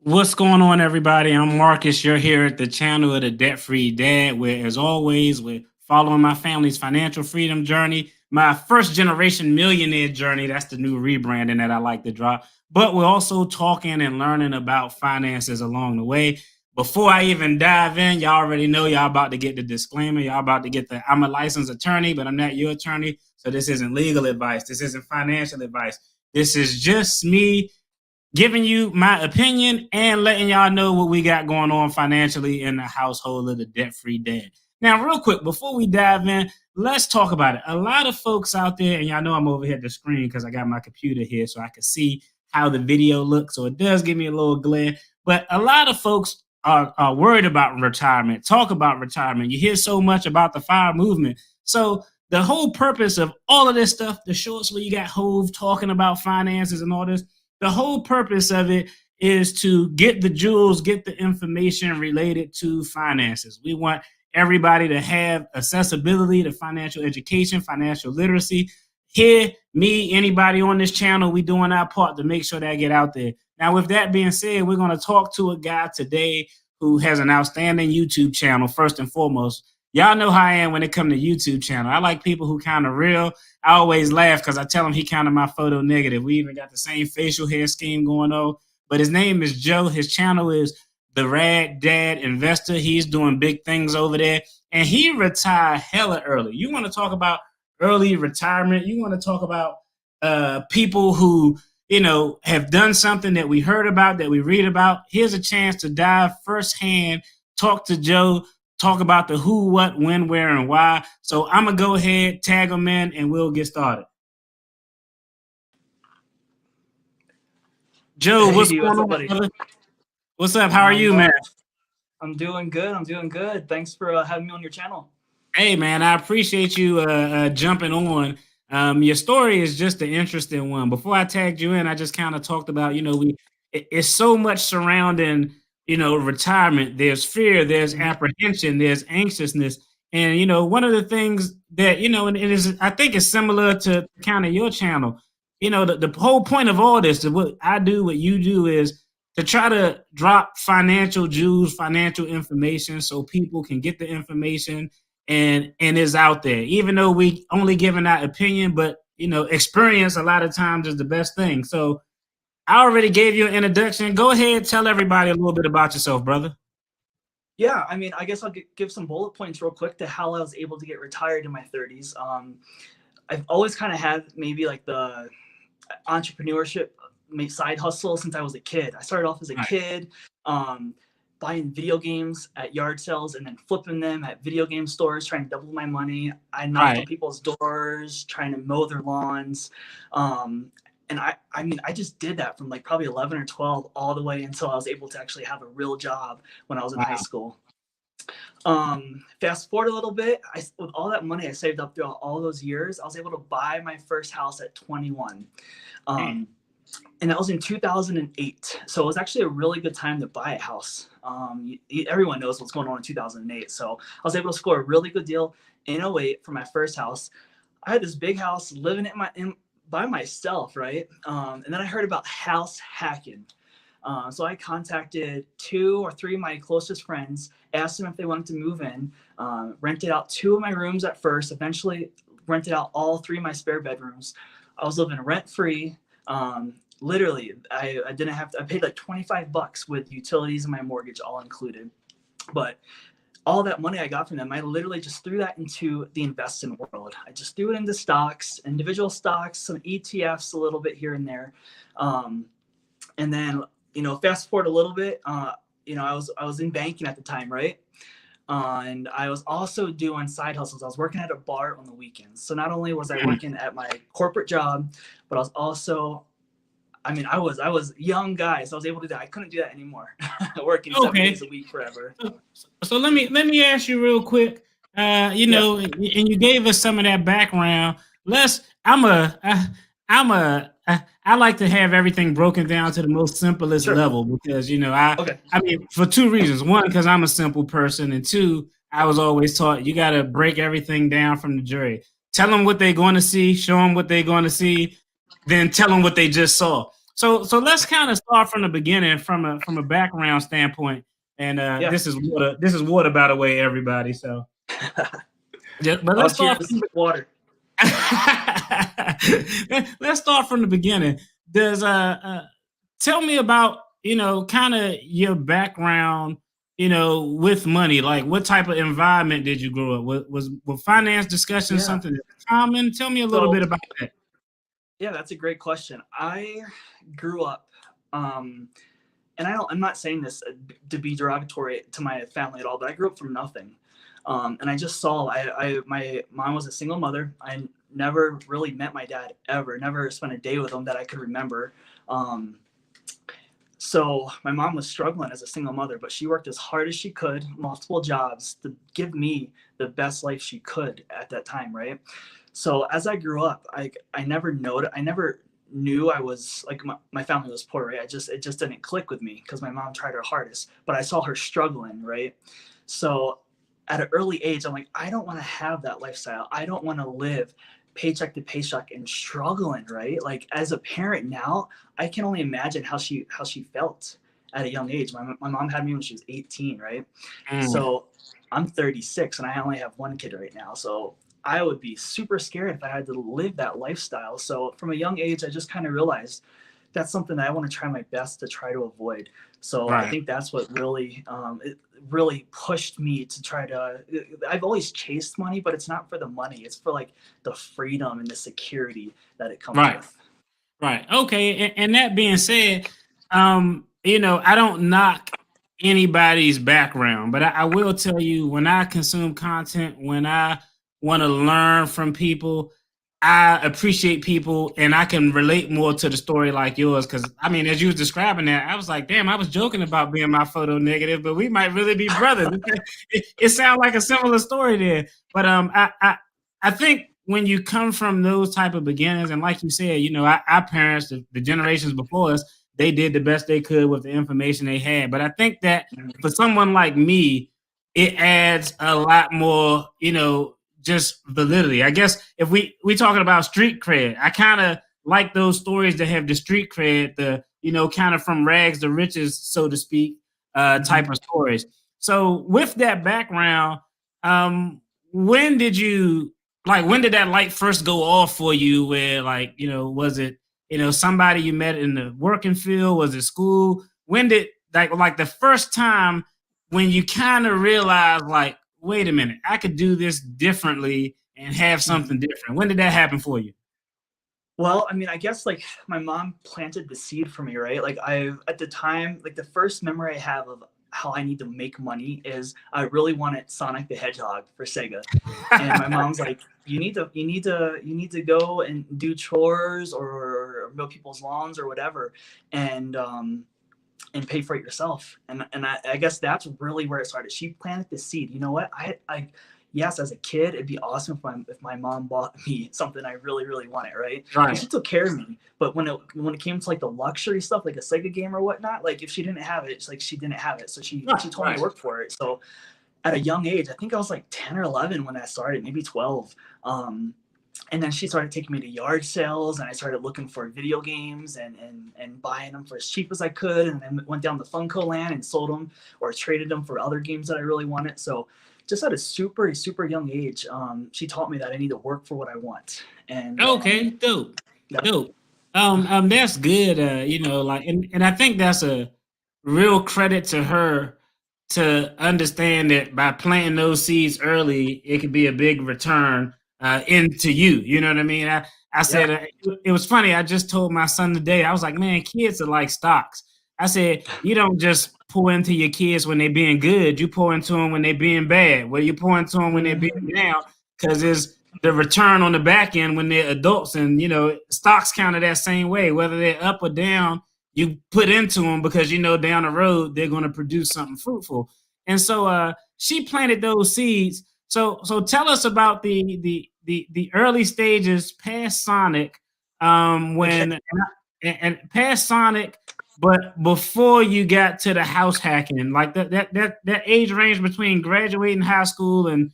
What's going on, everybody? I'm Marcus. You're here at the channel of the Debt Free Dad, where, as always, we're following my family's financial freedom journey, my first generation millionaire journey. That's the new rebranding that I like to drop. But we're also talking and learning about finances along the way. Before I even dive in, y'all already know y'all about to get the disclaimer. Y'all about to get the I'm a licensed attorney, but I'm not your attorney. So this isn't legal advice. This isn't financial advice. This is just me giving you my opinion and letting y'all know what we got going on financially in the household of the Debt Free Dad. Now, real quick, before we dive in, let's talk about it. A lot of folks out there, and y'all know I'm over here at the screen because I got my computer here so I can see how the video looks. So it does give me a little glare. But a lot of folks are worried about retirement, talk about retirement. You hear so much about the FIRE movement. So the whole purpose of all of this stuff, the shorts where you got Hove talking about finances and all this, the whole purpose of it is to get the jewels, get the information related to finances. We want everybody to have accessibility to financial education, financial literacy. Here, me, anybody on this channel, we doing our part to make sure that get out there. Now, with that being said, we're going to talk to a guy today who has an outstanding YouTube channel, first and foremost. Y'all know how I am when it comes to YouTube channel. I like people who kind of real. I always laugh because I tell him he kind of my photo negative. We even got the same facial hair scheme going on. But his name is Joe. His channel is The Rad Dad Investor. He's doing big things over there. And he retired hella early. You want to talk about early retirement? You want to talk about people who, have done something that we heard about, that we read about? Here's a chance to dive firsthand, talk to Joe, talk about the who, what, when, where, and why. So I'm going to go ahead, tag them in, and we'll get started. Joe, Hey, what's going on, brother? What's up? How are you, man? I'm doing good. Thanks for having me on your channel. Hey, man, I appreciate you jumping on. Your story is just an interesting one. Before I tagged you in, I just kind of talked about, it's so much surrounding, retirement. There's fear, there's apprehension, there's anxiousness. And, one of the things that, and it is, I think it's similar to kind of your channel. The whole point of all this, what I do, what you do, is to try to drop financial jewels, financial information so people can get the information and is out there. Even though we only giving that opinion, but experience a lot of times is the best thing. So I already gave you an introduction. Go ahead, tell everybody a little bit about yourself, brother. Yeah, I mean, I guess I'll give some bullet points real quick to how I was able to get retired in my 30s. I've always kind of had maybe like the entrepreneurship side hustle since I was a kid. I started off as a kid, buying video games at yard sales and then flipping them at video game stores, trying to double my money. I knocked on people's doors, trying to mow their lawns. And I mean, I just did that from like probably 11 or 12 all the way until I was able to actually have a real job when I was in high school. Fast forward a little bit, with all that money I saved up throughout all those years, I was able to buy my first house at 21. And that was in 2008. So it was actually a really good time to buy a house. Everyone knows what's going on in 2008. So I was able to score a really good deal in 08 for my first house. I had this big house living by myself, right? And then I heard about house hacking. So I contacted 2 or 3 of my closest friends, asked them if they wanted to move in, rented out 2 of my rooms at first, eventually rented out all 3 of my spare bedrooms. I was living rent-free. Literally, I didn't have to, I paid like $25 with utilities and my mortgage all included. But all that money I got from them, I literally just threw that into the investing world. I just threw it into stocks, individual stocks, some ETFs, a little bit here and there. And then, fast forward a little bit, I was in banking at the time, right? And I was also doing side hustles. I was working at a bar on the weekends. So not only was I working at my corporate job, but I was also, I was a young guy, so I was able to do that. I couldn't do that anymore. Working 7 days a week forever. So let me ask you real quick. And you gave us some of that background. I like to have everything broken down to the most simplest level because I mean, for 2 reasons. 1, because I'm a simple person, and 2, I was always taught you got to break everything down from the jury. Tell them what they're going to see, show them what they're going to see, then tell them what they just saw. So let's kind of start from the beginning, from a background standpoint. And Yeah. this is water, by the way, everybody. So, but Oh, let's start cheers. from Water. let's start from the beginning. Does tell me about, kind of your background, with money. Like, what type of environment did you grow up? Was finance discussion Yeah. something that's common? Tell me a little So bit about that. yeah, that's a great question. I grew up, um, and I'm not saying this to be derogatory to my family at all, but I grew up from nothing. And I just saw, my mom was a single mother. I never really met my dad ever, never spent a day with him that I could remember. Um, so my mom was struggling as a single mother, but she worked as hard as she could, multiple jobs to give me the best life she could at that time, right? So as I grew up, I never knew I was like my family was poor, right? It just didn't click with me because my mom tried her hardest, but I saw her struggling, right? So at an early age, I'm like, I don't want to have that lifestyle. I don't want to live paycheck to paycheck and struggling, right? Like as a parent now, I can only imagine how she felt at a young age. My mom had me when she was 18, right? Mm, So I'm 36 and I only have one kid right now. So I would be super scared if I had to live that lifestyle. So from a young age, I just kind of realized that's something that I want to try my best to try to avoid. So I right. think that's what really it really pushed me to try to. I've always chased money, but it's not for the money. It's for like the freedom and the security that it comes Right. with. Right. Okay. And that being said, I don't knock anybody's background, but I will tell you, when I consume content, when I want to learn from people, I appreciate people and I can relate more to the story like yours. Cause I mean, as you was describing that, I was like, damn, I was joking about being my photo negative, but we might really be brothers. It sounds like a similar story there. But I think when you come from those type of beginnings, and like you said, our parents, the generations before us, they did the best they could with the information they had. But I think that Mhm. for someone like me, it adds a lot more, just validity. I guess if we talking about street cred, I kind of like those stories that have the street cred, the kind of from rags to riches, so to speak, type Mhm. of stories. So with that background, um, when did you when did that light first go off for you? Where was it somebody you met in the working field? Was it school? When did like the first time when you kind of realized like, wait a minute, I could do this differently and have Mhm. something different? When did that happen for you? Well, I mean, I guess like my mom planted the seed for me, right? Like I at the time, like the first memory I have of how I need to make money is I really wanted Sonic the Hedgehog for Sega. And my mom's like, you need to go and do chores or mow people's lawns or whatever and pay for it yourself. And I guess that's really where it started. She planted the seed. You know what? I yes, as a kid, it'd be awesome if my mom bought me something I really, really wanted, right? And Right. she took care of me. But when it came to like the luxury stuff, like a Sega game or whatnot, like if she didn't have it, it's like she didn't have it. So Right. she told me to Right. work for it. So at a young age, I think I was like 10 or 11 when that started, maybe 12. And then she started taking me to yard sales and I started looking for video games and buying them for as cheap as I could. And then went down to Funko Land and sold them or traded them for other games that I really wanted. So just at a super young age, she taught me that I need to work for what I want. And Okay. Dope. yeah, Dope. That's good. And I think that's a real credit to her to understand that by planting those seeds early, it could be a big return into you. You know what I mean? I yeah. said it was funny. I just told my son today. I was like, man, kids are like stocks. I said you don't just pour into your kids when they're being good. You pour into them when they're being bad. Well, you pour into them when they're being Mhm. down because it's the return on the back end when they're adults. And stocks kind of that same way, whether they're up or down, you put into them because down the road they're going to produce something fruitful. And so she planted those seeds. So tell us about the early stages past Sonic, Okay. when and past Sonic, but before you got to the house hacking, like that age range between graduating high school and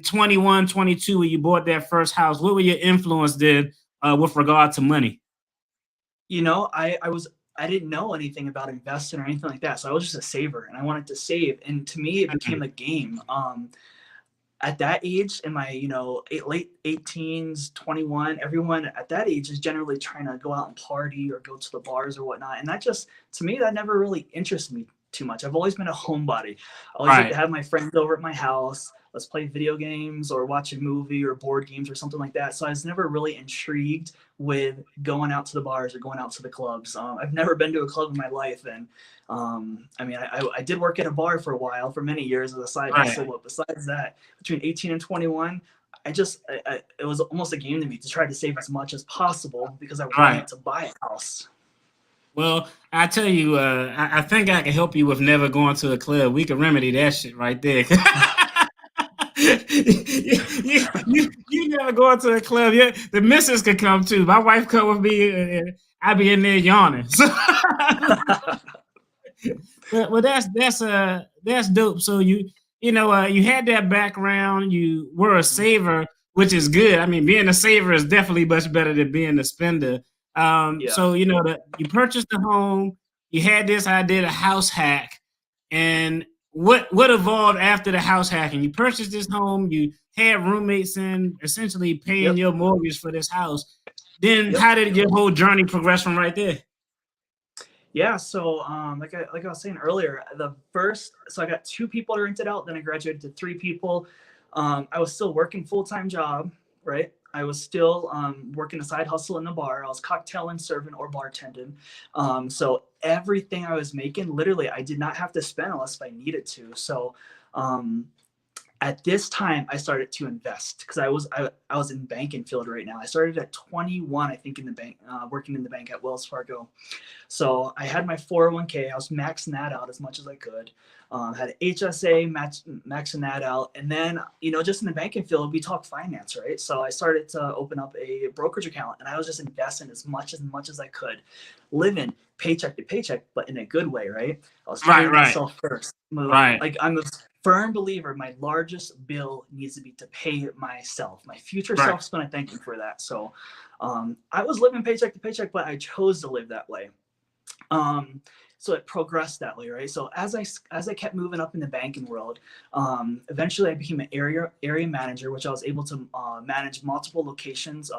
21, 22, when you bought that first house. What were your influence did with regard to money? I didn't know anything about investing or anything like that. So I was just a saver and I wanted to save. And to me, it became a game. At that age, in my late 18s, 21, everyone at that age is generally trying to go out and party or go to the bars or whatnot. And that just, to me, that never really interested me too much. I've always been a homebody. I always like to Right. have my friends over at my house. Let's play video games or watch a movie or board games or something like that. So I was never really intrigued with going out to the bars or going out to the clubs. I've never been to a club in my life, and I mean, I did work at a bar for a while, for many years as a side hustle. Right. But besides that, between 18 and 21, it was almost a game to me to try to save as much as possible because I Right. wanted to buy a house. Well, I tell you, I think I can help you with never going to a club. We can remedy that shit right there. You never go to a club. Yeah, the missus could come too. My wife come with me, and I be in there yawning. So, well, that's dope. So you had that background. You were a saver, which is good. I mean, being a saver is definitely much better than being a spender. Yeah. So that you purchased a home. You had this idea, a house hack, and what evolved after the house hacking? You purchased this home. You had roommates in, essentially paying Yep. your mortgage for this house. Then Yep. how did your whole journey progress from right there? Yeah, so like I was saying earlier, so I got two people to rent it out, then I graduated to three people. I was still working full-time job, right? I was still working a side hustle in the bar. I was cocktailing, serving, or bartending. So everything I was making, literally, I did not have to spend unless I needed to. So um, at this time, I started to invest because I was in banking field right now. I started at 21, I think, in the bank, working in the bank at Wells Fargo. So I had my 401k. I was maxing that out as much as I could. Had HSA, maxing that out. And then, just in the banking field, we talk finance, right? So I started to open up a brokerage account and I was just investing as much as I could, living paycheck to paycheck, but in a good way, right? I was Right, paying right, myself first. right, Like, I'm a firm believer my largest bill needs to be to pay myself. My future right. self's going to thank me for that. So I was living paycheck to paycheck, but I chose to live that way. um so it progressed that way, right? So as I kept moving up in the banking world, eventually I became an area manager, which I was able to manage multiple locations,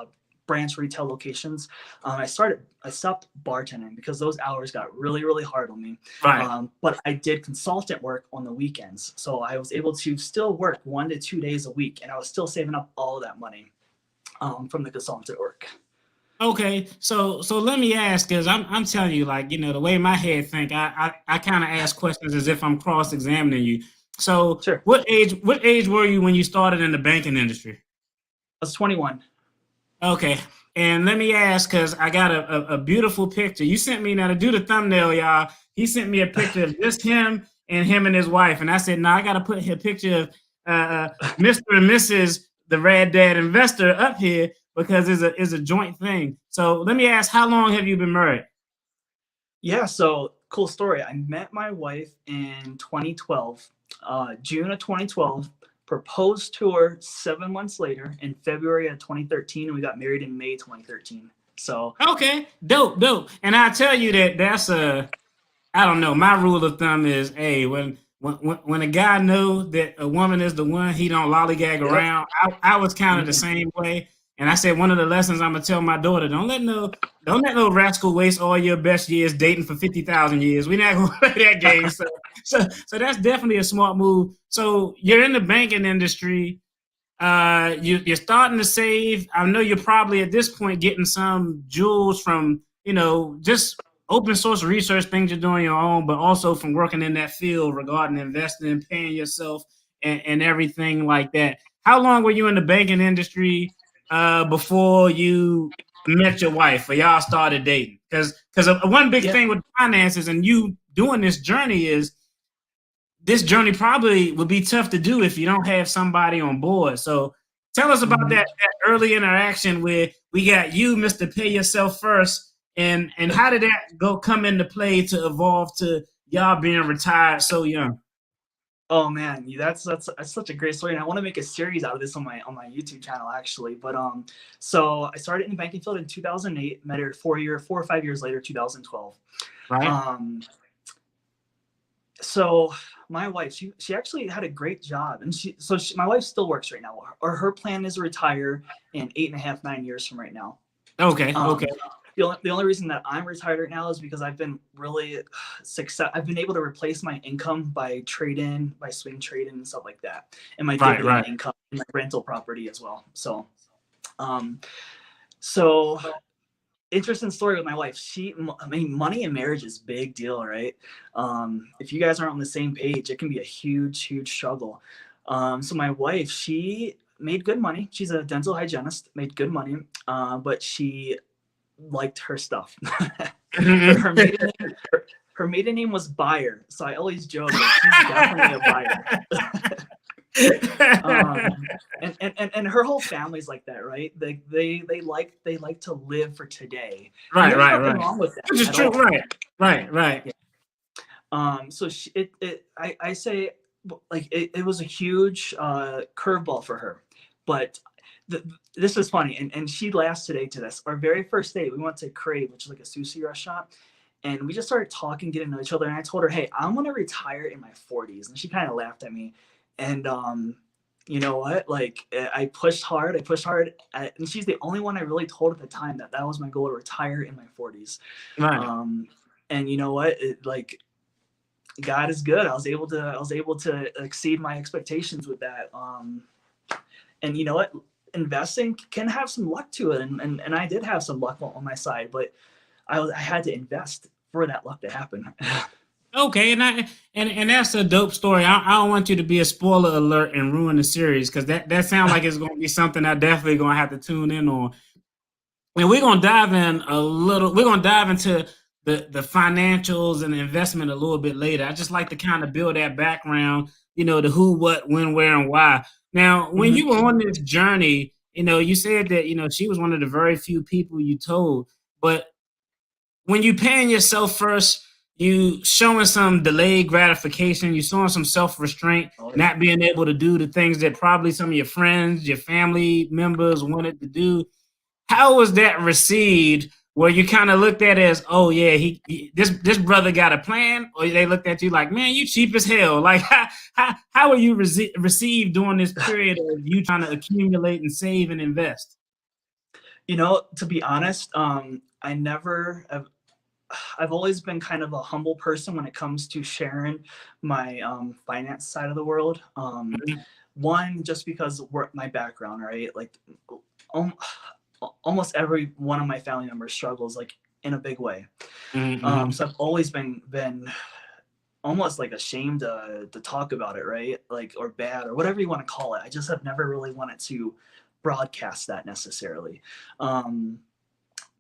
branch retail locations. I stopped bartending because those hours got really, really hard on me. Right. But I did consultant work on the weekends, so I was able to still work 1 to 2 days a week, and I was still saving up all of that money from the consultant work. Okay, so let me ask, because I'm telling you, like, the way my head think, I kind of ask questions as if I'm cross examining you. So Sure. what age were you when you started in the banking industry? I was 21. Okay, and let me ask, because I got a beautiful picture. You sent me, now to do the thumbnail, y'all. He sent me a picture of just him and his wife, and I said, no, I got to put a picture of Mr. and Mrs. the Rad Dad Investor up here because it's a joint thing. So let me ask, how long have you been married? Yeah, so cool story. I met my wife in 2012, June of 2012, proposed to her 7 months later in February of 2013, and we got married in May 2013. So, Okay, dope. And I tell you that's I don't know. My rule of thumb is, hey, when a guy know that a woman is the one, he don't lollygag yep. around. I was kind of the Mhm. same way, and I said one of the lessons I'm gonna tell my daughter: don't let no rascal waste all your best years dating for 50,000 years. We're not gonna play that game. So that's definitely a smart move. So you're in the banking industry. You're starting to save. I know you're probably at this point getting some jewels from just open source research things you're doing your own, but also from working in that field regarding investing, paying yourself, and everything like that. How long were you in the banking industry before you met your wife or y'all started dating? Because one big Yeah. thing with finances and you doing this journey is this journey probably would be tough to do if you don't have somebody on board. So tell us about Mhm. that early interaction where we got you, Mr. Pay Yourself First, and how did that come into play to evolve to y'all being retired so young? Oh man, that's such a great story, and I want to make a series out of this on my YouTube channel actually. But so I started in the banking field in 2008, met her 4 or 5 years later, 2012. Right. Um, so my wife, she actually had a great job, and my wife still works right now, or her plan is to retire in 8.5, 9 years from right now. Okay. Um, Okay. the only reason that I'm retired right now is because I've been really I've been able to replace my income by swing trading and stuff like that, and my Right. dividend Right. income, and my rental property as well. Um, so interesting story with my wife. I mean, money in marriage is a big deal, right? If you guys aren't on the same page, it can be a huge, huge struggle. So my wife, she made good money. She's a dental hygienist, made good money, but she liked her stuff. her, Mhm. her maiden name, her maiden name was Buyer, so I always joke that she's definitely a buyer. And her whole family's like that, right? They like to live for today, and Right. there's Right. nothing Right. wrong with that Which is at true. all. Right. Right. Right. Yeah. So I say, like, it was a huge curveball for her, but this is funny, and she laughs today to this. Our very first date, we went to Crave, which is like a sushi restaurant, and we just started talking, getting to know each other. And I told her, "Hey, I'm gonna retire in my 40s," and she kind of laughed at me. And you know what? Like, I pushed hard. And she's the only one I really told at the time that that was my goal, to retire in my 40s. Right. Um, and you know what? Like, God is good. I was able to exceed my expectations with that. And you know what? Investing can have some luck to it, and I did have some luck on my side, but I had to invest for that luck to happen. Okay, and that's a dope story. I don't want you to be a spoiler alert and ruin the series, because that sounds like it's going to be something I definitely going to have to tune in on. And we're gonna dive in a little. We're gonna dive into the financials and the investment a little bit later. I just like to kind of build that background, the who, what, when, where, and why. Now, when Mhm. you were on this journey, you said that she was one of the very few people you told. But when you paying yourself first, you showing some delayed gratification, you showing some self restraint, Oh yeah. not being able to do the things that probably some of your friends, your family members wanted to do. How was that received? Where you kind of looked at it as, oh yeah, this brother got a plan, or they looked at you like, man, you cheap as hell. Like, how are you received during this period of you trying to accumulate and save and invest? To be honest, I've always been kind of a humble person when it comes to sharing my finance side of the world. Mhm. One, just because my background, right? Like, um, almost every one of my family members struggles, like, in a big way. Mhm. So I've always been almost like ashamed to talk about it, right? Like, or bad, or whatever you want to call it. I just have never really wanted to broadcast that necessarily. Um,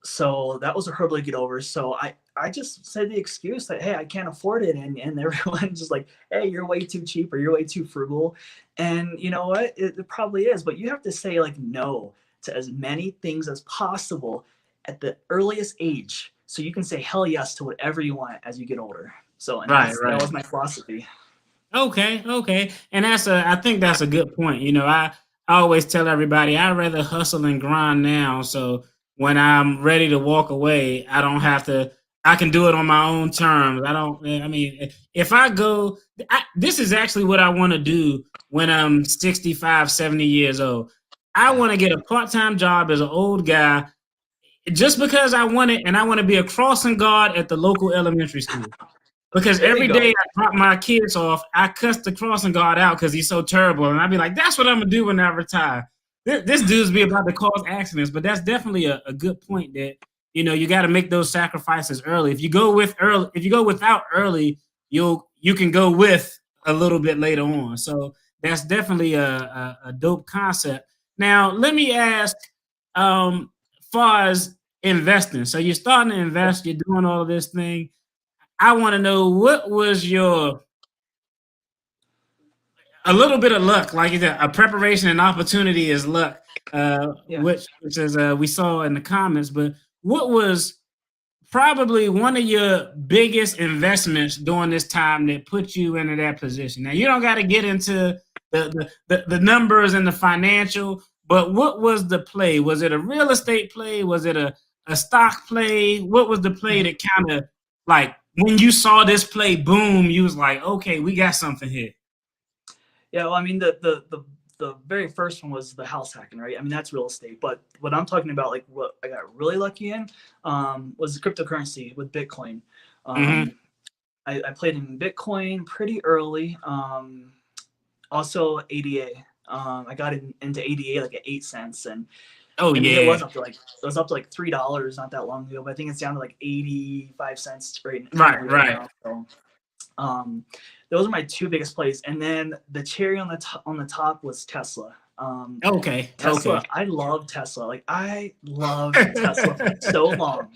so that was a hurdle to get over. So I just said the excuse that, hey, I can't afford it, and everyone's just like, hey, you're way too cheap, or you're way too frugal. And you know what? It probably is, but you have to say, like, no to as many things as possible at the earliest age, so you can say hell yes to whatever you want as you get older. So, and Right, that right. was my philosophy. Okay, okay. And I think that's a good point. I always tell everybody I'd rather hustle and grind now. So when I'm ready to walk away, I can do it on my own terms. I mean, if I go, this is actually what I want to do when I'm 65, 70 years old. I want to get a part-time job as an old guy just because I want it, and I want to be a crossing guard at the local elementary school. Because There you every day go. I drop my kids off, I cuss the crossing guard out because he's so terrible. And I'd be like, that's what I'm going to do when I retire. This dude's be about to cause accidents, but that's definitely a good point that, you got to make those sacrifices early. If you go without early, you can go with a little bit later on. So that's definitely a dope concept. Now, let me ask, far as investing. So you're starting to invest, you're doing all of this thing. I want to know, what was your a little bit of luck, like you said, a preparation and opportunity is luck, Yeah. which is we saw in the comments. But what was probably one of your biggest investments during this time that put you into that position? Now, you don't got to get into the numbers and the financial, but what was the play? Was it a real estate play? Was it a stock play? What was the play that kind of like when you saw this play, boom, you was like, okay, we got something here? Yeah, well, I mean, the very first one was the house hacking, right? I mean, that's real estate. But what I'm talking about, like what I got really lucky in, was the cryptocurrency with Bitcoin. Mm-hmm. I played in Bitcoin pretty early. Also ADA. I got into ADA like at 8 cents, and Oh I mean it yeah, was up to like $3 not that long ago, but I think it's down to like 85 cents right right. now. So um, those are my two biggest plays, and then the cherry on the top was Tesla. Okay, Tesla, okay. I love Tesla. Like I loved Tesla for so long,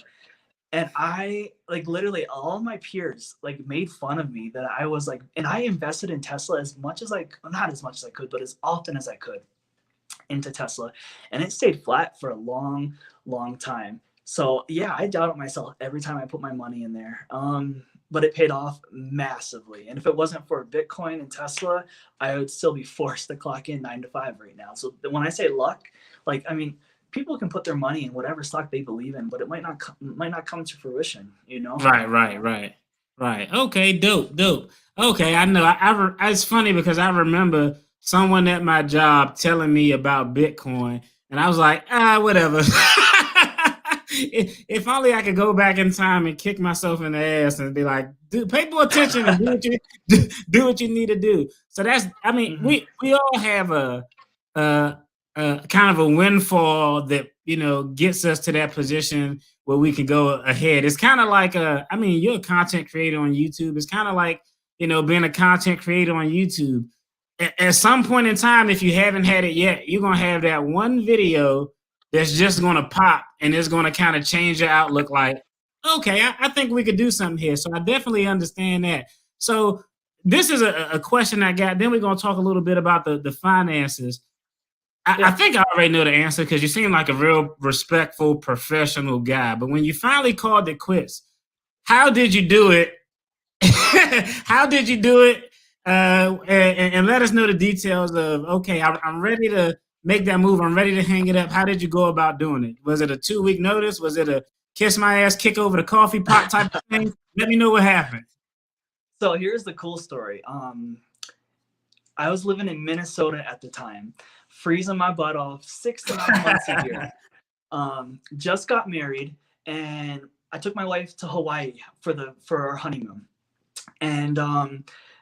and I like literally all of my peers like made fun of me that I was like, and I invested in Tesla as much as not as much as I could, but as often as I could into Tesla, and it stayed flat for a long, long time. So yeah, I doubted myself every time I put my money in there. But it paid off massively. And if it wasn't for Bitcoin and Tesla, I would still be forced to clock in 9 to 5 right now. So when I say luck, like I mean, people can put their money in whatever stock they believe in, but it might not come to fruition. You know? Right. Okay, dope. Okay, I know. It's funny because I remember someone at my job telling me about Bitcoin, and I was like, whatever. If only I could go back in time and kick myself in the ass and be like, dude, pay more attention and do what you need to do. So that's, I mean, Mm-hmm. we all have a, kind of a windfall that gets us to that position where we can go ahead. It's kind of like I mean, you're a content creator on YouTube. It's kind of like being a content creator on YouTube. At some point in time, if you haven't had it yet, you're gonna have that one video that's just gonna pop and it's gonna kind of change your outlook. Like, okay, I think we could do something here. So I definitely understand that. So this is a question I got. Then we're gonna talk a little bit about the finances. I Yeah. think I already know the answer because you seem like a real respectful, professional guy. But when you finally called it quits, how did you do it? How did you do it? And let us know the details of, okay, I'm ready to make that move. I'm ready to hang it up. How did you go about doing it? Was it a 2 week notice? Was it a kiss my ass, kick over the coffee pot type of thing? Let me know what happened. So here's the cool story. I was living in Minnesota at the time, freezing my butt off 6 to 9 months a year. Just got married, and I took my wife to Hawaii for our honeymoon. And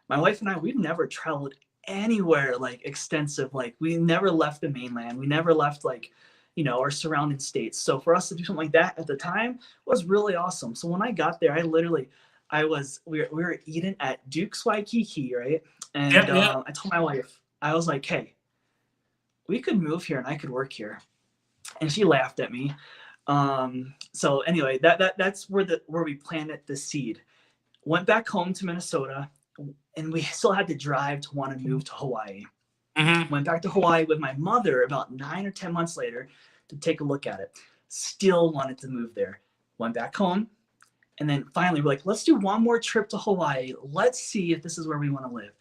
my wife and I, we've never traveled anywhere like extensive. Like we never left the mainland. We never left like, our surrounding states. So for us to do something like that at the time was really awesome. So when I got there, we were eating at Duke's Waikiki, right? And Yep. I told my wife, I was like, hey, we could move here and I could work here. And she laughed at me. So anyway, that's where we planted the seed. Went back home to Minnesota, and we still had to drive to want to move to Hawaii. Mm-hmm. Went back to Hawaii with my mother about 9 or 10 months later to take a look at it. Still wanted to move there. Went back home, and then finally we're like, let's do one more trip to Hawaii. Let's see if this is where we want to live.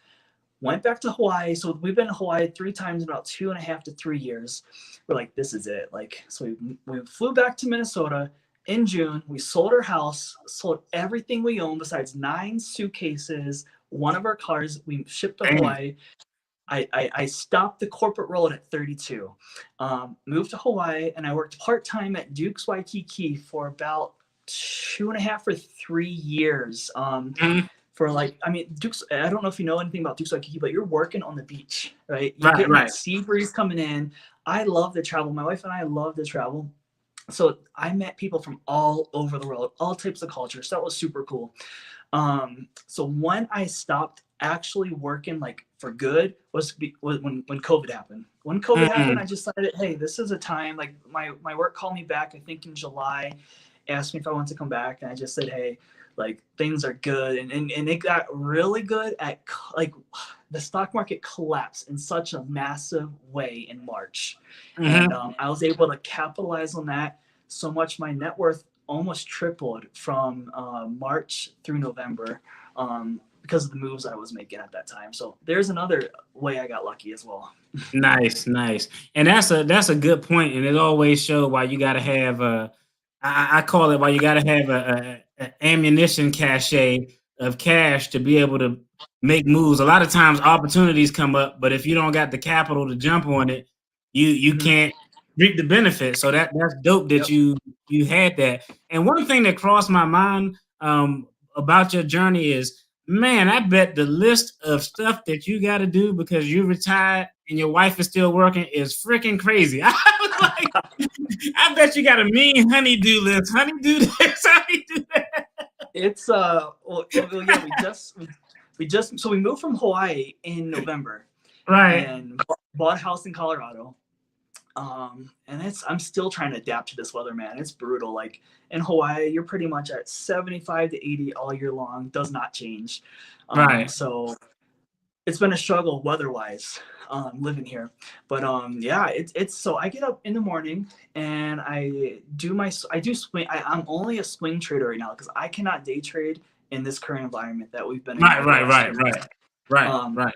Went back to Hawaii. So we've been to Hawaii 3 times in about 2.5 to 3 years. We're like, this is it. Like, so we flew back to Minnesota in June. We sold our house, sold everything we own besides 9 suitcases, one of our cars. We shipped to Hawaii. I stopped the corporate world at 32, moved to Hawaii, and I worked part-time at Duke's Waikiki for about 2.5 or 3 years. Mm-hmm. For like, I mean, Duke's, I don't know if you know anything about Duke's Waikiki, but you're working on the beach, right? You're getting that sea breeze coming in. I love to travel. My wife and I love to travel. So I met people from all over the world, all types of cultures. So that was super cool. So when I stopped actually working like for good was when COVID happened. When COVID happened, I just decided, hey, this is a time. Like my work called me back, I think in July, asked me if I wanted to come back, and I just said, hey, like things are good, and it got really good at like the stock market collapsed in such a massive way in March, and I was able to capitalize on that so much. My net worth almost tripled from March through November because of the moves I was making at that time. So there's another way I got lucky as well. Nice, nice. And that's a good point, and it always show why you gotta have a I call it why you gotta have a ammunition cache of cash to be able to make moves. A lot of times opportunities come up, but if you don't got the capital to jump on it, you Mhm. can't reap the benefit. So that's dope that Yep. you had that. And one thing that crossed my mind about your journey is, man, I bet the list of stuff that you got to do because you retired and your wife is still working is freaking crazy. I was like, I bet you got a mean honeydew list. Honeydew this, honeydew that. It's well, yeah, we just so we moved from Hawaii in November Right, and bought a house in Colorado. And I'm still trying to adapt to this weather, man. It's brutal. Like in Hawaii, you're pretty much at 75 to 80 all year long. Does not change. right. So it's been a struggle weather-wise, living here. But yeah, it's so I get up in the morning and I do swing. I'm only a swing trader right now because I cannot day trade in this current environment that we've been in Right, over the right, last right, 2 years. right, right, Um, right.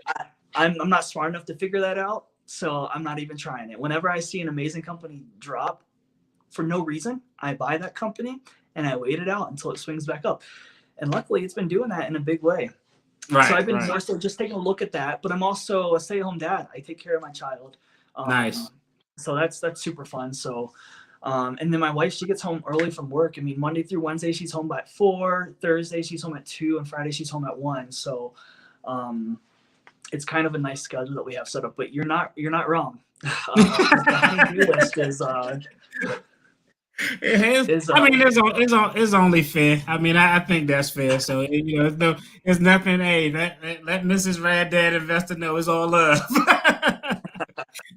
I'm not smart enough to figure that out, so I'm not even trying it. Whenever I see an amazing company drop for no reason, I buy that company and I wait it out until it swings back up. And luckily, it's been doing that in a big way. So I've Right, been right. more so just taking a look at that, but I'm also a stay-at-home dad. I take care of my child, Nice. so that's super fun. So, and then my wife, she gets home early from work. I mean, Monday through Wednesday she's home by 4, Thursday she's home at 2, and Friday she's home at 1. So, it's kind of a nice schedule that we have set up. But you're not wrong. The honey-do list It has, is I mean, it's only fair. I mean, I think that's fair. So you know, it's nothing. Hey, let Mrs. Rad Dad Investor know it's all love.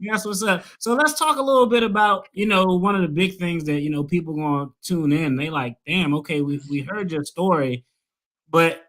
That's what's up. So let's talk a little bit about, you know, one of the big things that, you know, people gonna tune in. They like, damn, okay, we heard your story, but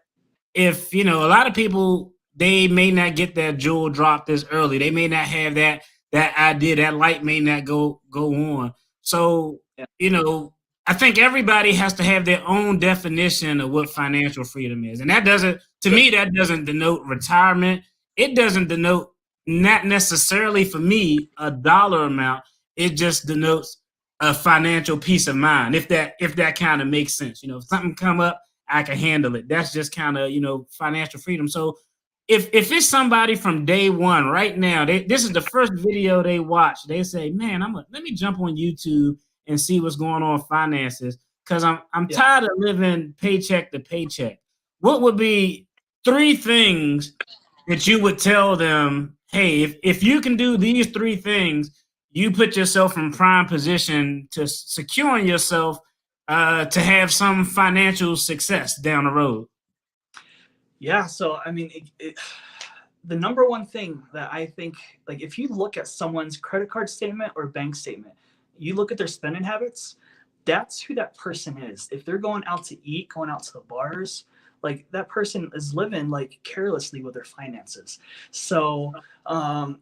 if you know, a lot of people, they may not get that jewel drop this early. They may not have that idea. That light may not go on. So yeah, you know, I think everybody has to have their own definition of what financial freedom is, and that doesn't, to sure. me, that doesn't denote retirement. It doesn't denote, not necessarily for me, a dollar amount. It just denotes a financial peace of mind. If that kind of makes sense, you know, if something come up, I can handle it. That's just kind of, you know, financial freedom. So if it's somebody from day one right now, this is the first video they watch, they say, man, let me jump on YouTube and see what's going on with finances because I'm Yeah. tired of living paycheck to paycheck. What would be 3 things that you would tell them, hey, if you can do these 3 things, you put yourself in prime position to securing yourself to have some financial success down the road? Yeah, so I mean, the number one thing that I think, like, if you look at someone's credit card statement or bank statement, you look at their spending habits, that's who that person is. If they're going out to eat, going out to the bars, like that person is living like carelessly with their finances. So,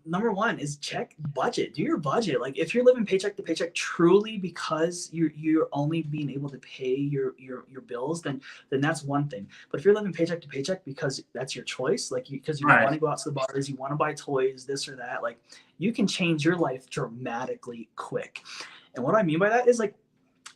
number one is check budget. Do your budget. Like if you're living paycheck to paycheck truly because you're only being able to pay your bills, then that's one thing. But if you're living paycheck to paycheck because that's your choice, like because you Right. want to go out to the bars, you want to buy toys, this or that, like you can change your life dramatically quick. And what I mean by that is like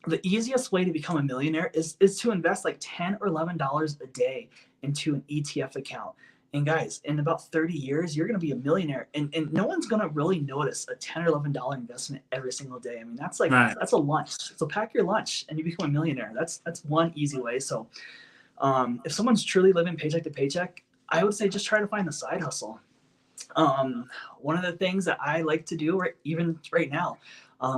the easiest way to become a millionaire is to invest like $10 or $11 a day into an ETF account. And guys, in about 30 years, you're going to be a millionaire, and no one's going to really notice a $10 or $11 investment every single day. I mean, Right. that's a lunch. So pack your lunch and you become a millionaire. That's one easy way. So if someone's truly living paycheck to paycheck, I would say just try to find the side hustle. One of the things that I like to do even right now,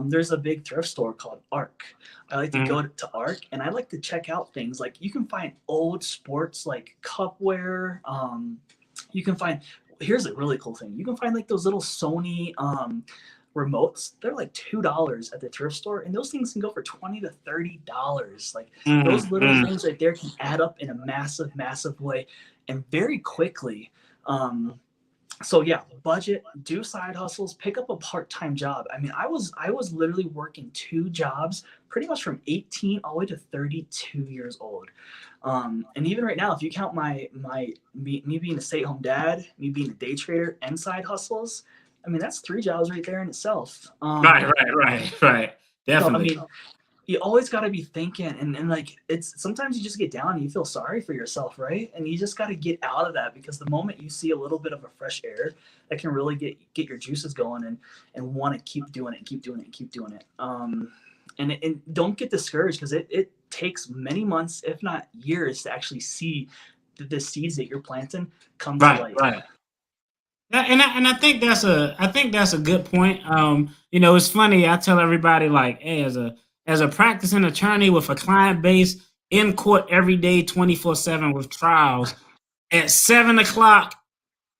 there's a big thrift store called Arc. I like to Mhm. go to Arc and I like to check out things like you can find old sports like cupware. You can find, here's a really cool thing. You can find like those little Sony remotes. They're like $2 at the thrift store, and those things can go for $20 to $30. Like those little things right there can add up in a massive, massive way, and very quickly. So yeah, budget, do side hustles, pick up a part-time job. I mean, I was literally working 2 jobs pretty much from 18 all the way to 32 years old. And even right now, if you count me being a stay-at-home dad, me being a day trader and side hustles, I mean that's 3 jobs right there in itself. Right. So I Definitely. mean, you always got to be thinking, and like it's sometimes you just get down and you feel sorry for yourself, right? And you just got to get out of that, because the moment you see a little bit of a fresh air, that can really get your juices going, and want to keep doing it and keep doing it and keep doing it. And don't get discouraged, because it takes many months, if not years, to actually see the seeds that you're planting come to life. Right. Yeah, and I think that's a good point. It's funny. I tell everybody like, hey, as a practicing attorney with a client base in court every day, 24/7 with trials, at 7 o'clock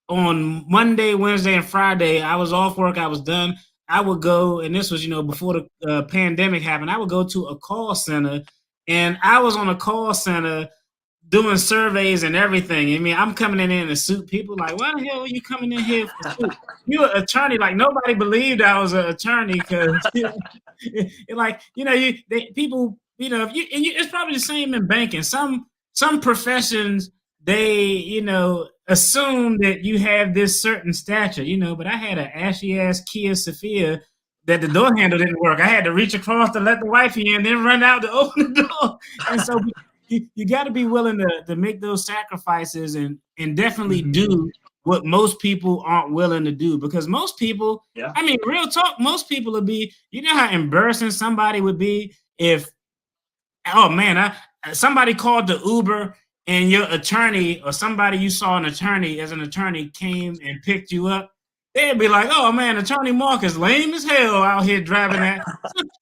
on Monday, Wednesday, and Friday, I was off work. I was done. I would go, and this was before the pandemic happened. I would go to a call center, and I was on a call center doing surveys and everything. I mean, I'm coming in a suit. People like, why the hell are you coming in here for suit? You're an attorney. Like nobody believed I was an attorney because like people it's probably the same in banking. Some professions they assume that you have this certain stature. But I had an ashy ass Kia Sophia that the door handle didn't work. I had to reach across to let the wife in, then run out to open the door. And so you got to be willing to make those sacrifices and definitely Mhm. do what most people aren't willing to do, because most people, Yeah. I mean, real talk, most people would be, how embarrassing somebody would be if, oh man, somebody called the Uber and your attorney or somebody you saw an attorney as an attorney came and picked you up. They'd be like, oh man, Attorney Mark is lame as hell out here driving that.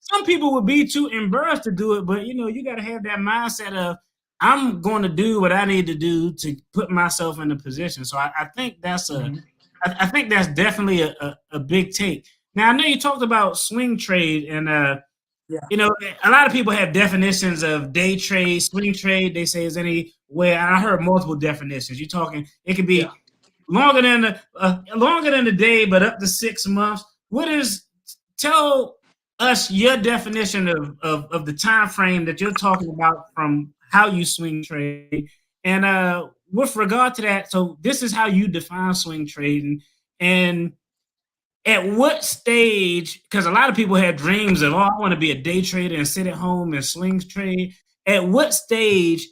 Some people would be too embarrassed to do it, but you got to have that mindset of, I'm going to do what I need to do to put myself in a position. So I think Mhm. I think that's definitely a big take. Now I know you talked about swing trade, and Yeah. a lot of people have definitions of day trade, swing trade. They say is any way. I heard multiple definitions. You're talking, it could Yeah. be longer than the day, but up to 6 months. What is Tell us your definition of the time frame that you're talking about from how you swing trade, and with regard to that. So this is how you define swing trading, and at what stage, because a lot of people have dreams of, oh, I want to be a day trader and sit at home and swing trade. At what stage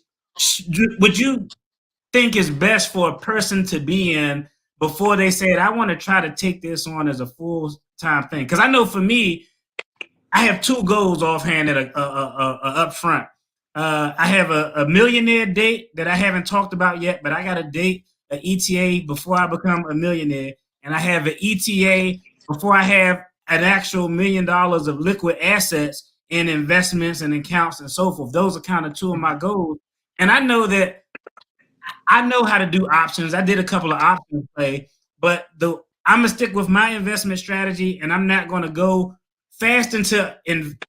would you think is best for a person to be in before they said, I want to try to take this on as a full time thing? Because I know for me, I have two goals offhand that are up front. I have a millionaire date that I haven't talked about yet, but I got to date an ETA before I become a millionaire, and I have an ETA before I have an actual $1 million of liquid assets in investments and accounts and so forth. Those are kind of two of my Mhm. goals, and I know how to do options. I did a couple of options play, but I'm gonna stick with my investment strategy, and I'm not gonna go fast into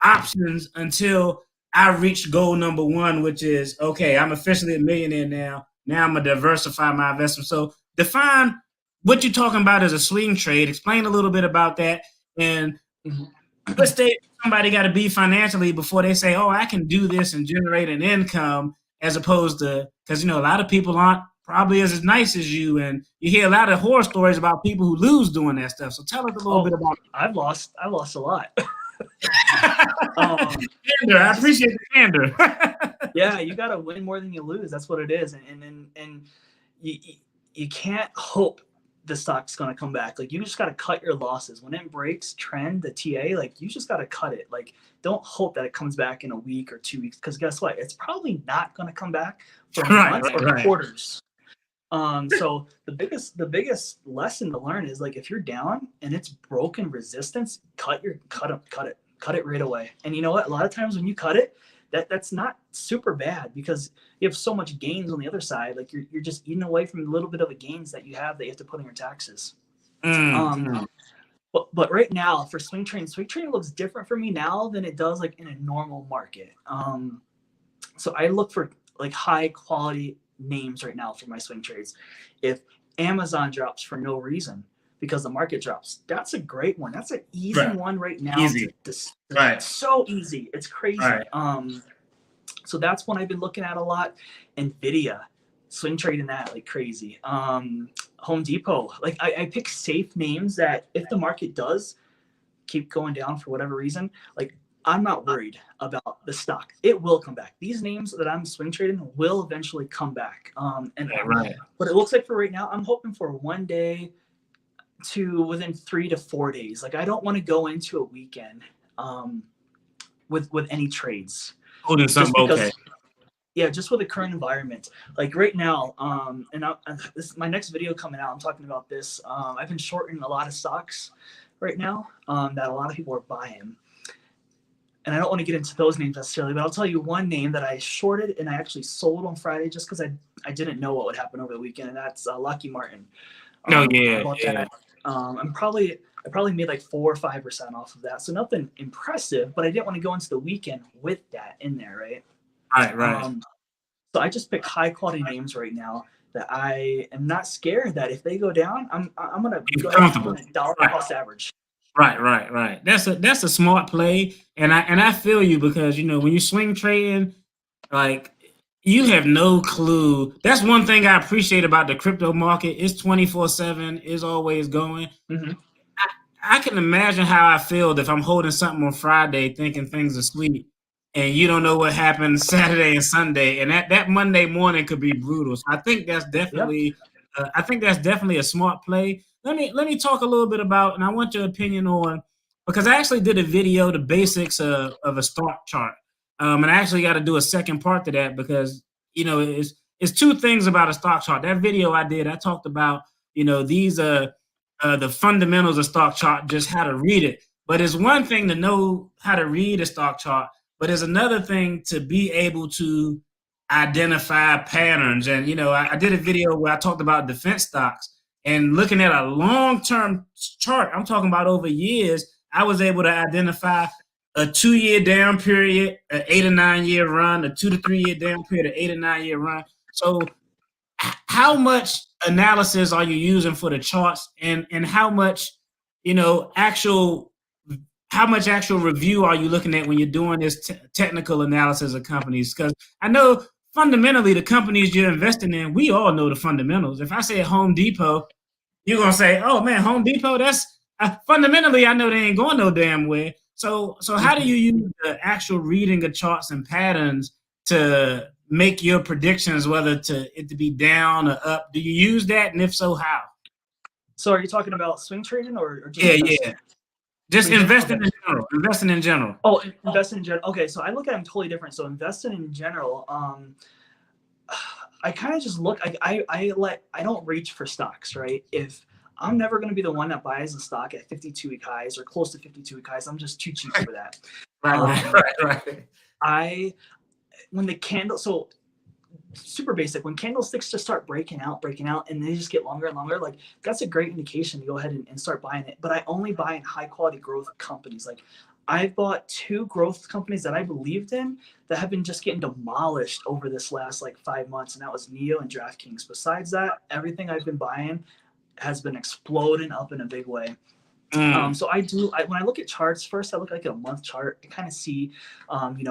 options until I reach goal number one, which is okay. I'm officially a millionaire now. Now I'm gonna diversify my investment. So define what you're talking about as a swing trade. Explain a little bit about that, and Mhm. what stage somebody got to be financially before they say, "Oh, I can do this and generate an income," as opposed to, because a lot of people aren't probably as nice as you, and you hear a lot of horror stories about people who lose doing that stuff. So tell us a little bit Oh, about I've lost a lot. um, candor. I and just appreciate the candor. yeah, you got to win more than you lose. That's what it is. And you you can't hope the stock's going to come back. Like you just got to cut your losses when it breaks trend, the TA. Like you just got to cut it. Like don't hope that it comes back in a week or 2 weeks, because guess what? It's probably not going to come back for months or Right. quarters. So the biggest lesson to learn is, like, if you're down and it's broken resistance, cut it right away. And you know what? A lot of times when you cut it, that's not super bad, because you have so much gains on the other side. Like you're just eating away from the little bit of the gains that you have that you have to put in your taxes. Um, Mm. but right now for swing trading looks different for me now than it does like in a normal market. So I look for like high quality names right now for my swing trades. If Amazon drops for no reason because the market drops. That's a great one. That's an easy Right. one right now. Easy. Right. It's so easy. It's crazy. Right. So that's one I've been looking at a lot. Nvidia, swing trading that like crazy. Home Depot. Like I pick safe names that if the market does keep going down for whatever reason, like I'm not worried about the stock. It will come back. These names that I'm swing trading will eventually come back. Right. But it looks like for right now, I'm hoping for 1 day to within 3 to 4 days. Like I don't want to go into a weekend with any trades. Holding something okay. Yeah, just with the current environment. Like right now, this my next video coming out. I'm talking about this. I've been shorting a lot of stocks right now that a lot of people are buying. And I don't want to get into those names necessarily, but I'll tell you one name that I shorted and I actually sold on Friday just because I didn't know what would happen over the weekend, and that's Lucky Martin. That. I probably made like 4 or 5% off of that, so nothing impressive. But I didn't want to go into the weekend with that in there, right? Right. So I just pick high quality names right now that I am not scared that if they go down, I'm gonna go comfortable. dollar cost average. Right. That's a smart play, and I feel you because when you swing trading, like you have no clue. That's one thing I appreciate about the crypto market. It's 24/7. It's always going. Mm-hmm. I can imagine how I feel if I'm holding something on Friday, thinking things are sweet, and you don't know what happened Saturday and Sunday, and that Monday morning could be brutal. So I think that's definitely, a smart play. Let me talk a little bit about, and I want your opinion on, because I actually did a video, the basics of a stock chart, and I actually got to do a second part to that because it's two things about a stock chart. That video I did, I talked about these the fundamentals of stock chart, just how to read it. But it's one thing to know how to read a stock chart, but it's another thing to be able to identify patterns. And I did a video where I talked about defense stocks, and looking at a long-term chart, I'm talking about over years, I was able to identify a 2-year down period, an 8 or 9 year run, a 2 to 3 year down period, an 8 or 9 year run. So how much analysis are you using for the charts, and how much actual review are you looking at when you're doing this technical analysis of companies? Because I know fundamentally the companies you're investing in, we all know the fundamentals. If I say Home Depot, you're gonna say, oh man, Home Depot, that's fundamentally I know they ain't going no damn way. So how do you use the actual reading of charts and patterns to make your predictions, whether it to be down or up? Do you use that, and if so, how? So are you talking about swing trading or just investing? Just investing in general. Investing in general. Oh, investing in general. Okay, so I look at them totally different. So investing in general, I kind of just look. I don't reach for stocks, right? If I'm never going to be the one that buys a stock at 52-week highs or close to 52-week highs, I'm just too cheap for that. Right. When the candle, so super basic, when candlesticks just start breaking out and they just get longer and longer, like that's a great indication to go ahead and start buying it. But I only buy in high quality growth companies. Like I've bought 2 growth companies that I believed in that have been just getting demolished over this last like 5 months, and that was Neo and DraftKings. Besides that, everything I've been buying has been exploding up in a big way. So when I look at charts, first I look like a month chart. I kind of see,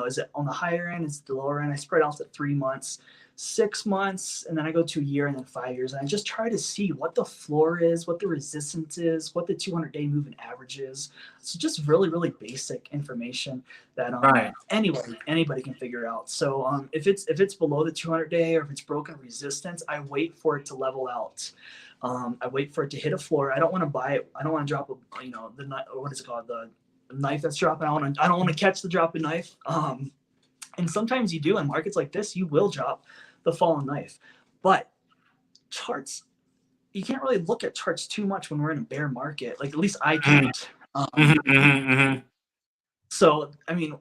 is it on the higher end, is it the lower end? I spread out to 3 months, 6 months, and then I go to a year and then 5 years. And I just try to see what the floor is, what the resistance is, what the 200-day moving average is. So just really, really basic information that anybody can figure out. So if it's below the 200-day or if it's broken resistance, I wait for it to level out. I wait for it to hit a floor. I don't want to buy it. I don't want to drop what is it called? The knife that's dropping. I don't want to catch the dropping knife. And sometimes you do in markets like this, you will drop the fallen knife. But charts, you can't really look at charts too much when we're in a bear market. Like at least I can't. So I mean,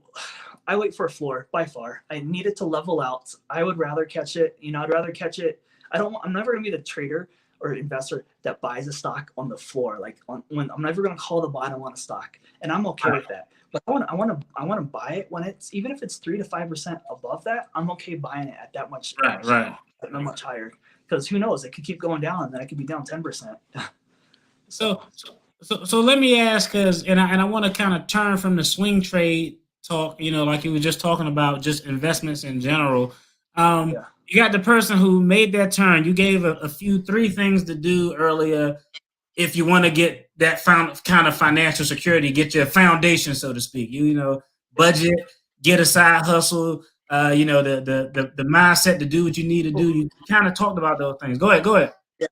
I wait for a floor by far. I need it to level out. I would rather catch it. I'd rather catch it. I'm never going to be the trader or investor that buys a stock on the floor. Like when I'm never going to call the bottom on a stock, and I'm okay with that. But I want to buy it when it's, even if it's 3 to 5% above that, I'm okay buying it at that much. That much higher. because who knows, it could keep going down and then I could be down 10%. So, so let me ask, because and I want to kind of turn from the swing trade talk, like you were just talking about, just investments in general. Yeah. You got the person who made that turn. You gave a few three things to do earlier if you want to get that kind of financial security, get your foundation, so to speak. Budget, get a side hustle. The mindset to do what you need to do. You kind of talked about those things. Go ahead. Yeah.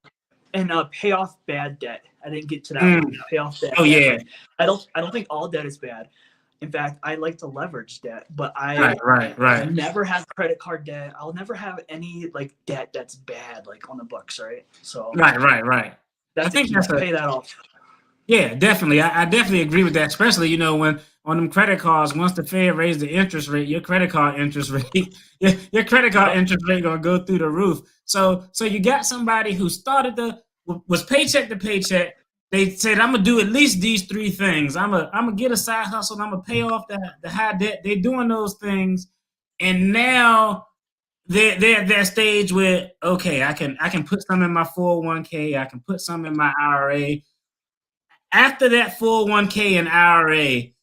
And pay off bad debt. I didn't get to that Mm. one. Pay off bad Oh debt. yeah. I don't think all debt is bad. In fact, I like to leverage debt, but Right. I'll never have credit card debt. I'll never have any like debt that's bad, like on the books, right? So Right. that's I think the key. that's Pay that off. Yeah, definitely. I definitely agree with that, especially, when on them credit cards, once the Fed raised the interest rate, your credit card interest rate, your credit card interest rate gonna go through the roof. So you got somebody who was paycheck to paycheck. They said, I'm gonna do at least these three things. I'm gonna get a side hustle, and I'm gonna pay off the high debt. They're doing those things, and now they're at that stage where, okay, I can put some in my 401k, I can put some in my IRA. After that 401k and IRA,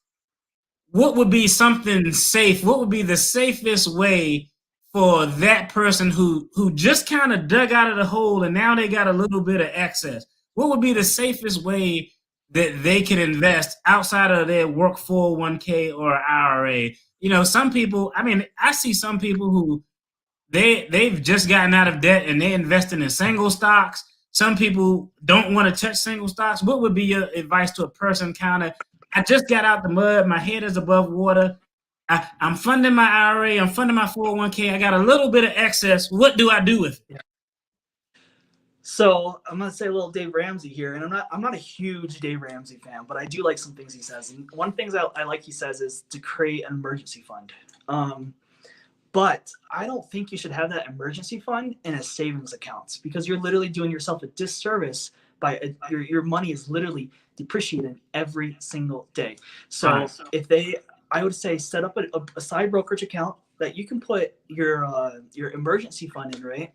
what would be something safe? What would be the safest way for that person who just kind of dug out of the hole and now they got a little bit of excess? What would be the safest way that they can invest outside of their work 401k or IRA? Some people, I see some people who they've just gotten out of debt and they're investing in single stocks. Some people don't want to touch single stocks. What would be your advice to a person I just got out the mud, my head is above water, I'm funding my IRA, I'm funding my 401k, I got a little bit of excess. What do I do with it? So I'm gonna say a little Dave Ramsey here, and I'm not a huge Dave Ramsey fan, but I do like some things he says. And one thing I like he says is to create an emergency fund. But I don't think you should have that emergency fund in a savings account, because you're literally doing yourself a disservice by your money is literally depreciating every single day. So I would say set up a side brokerage account that you can put your emergency fund in, right,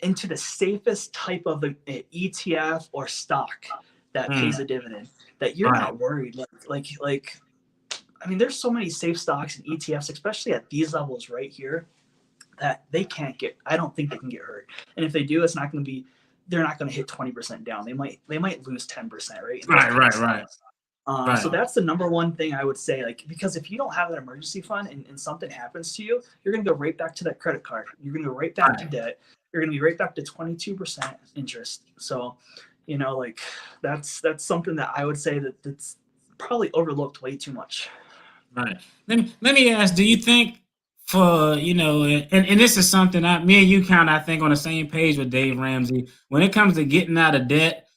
into the safest type of an ETF or stock that pays a dividend, that you're not worried. There's so many safe stocks and ETFs, especially at these levels right here, that I don't think they can get hurt. And if they do, they're not going to hit 20% down. They might lose 10%, right? Right. So that's the number one thing I would say, because if you don't have that emergency fund and something happens to you, you're going to go right back to that credit card. You're going to go right back to debt. You're going to be right back to 22% interest. So, that's something that I would say that's probably overlooked way too much. Right. Let me ask, do you think and this is something me and you I think on the same page with Dave Ramsey, when it comes to getting out of debt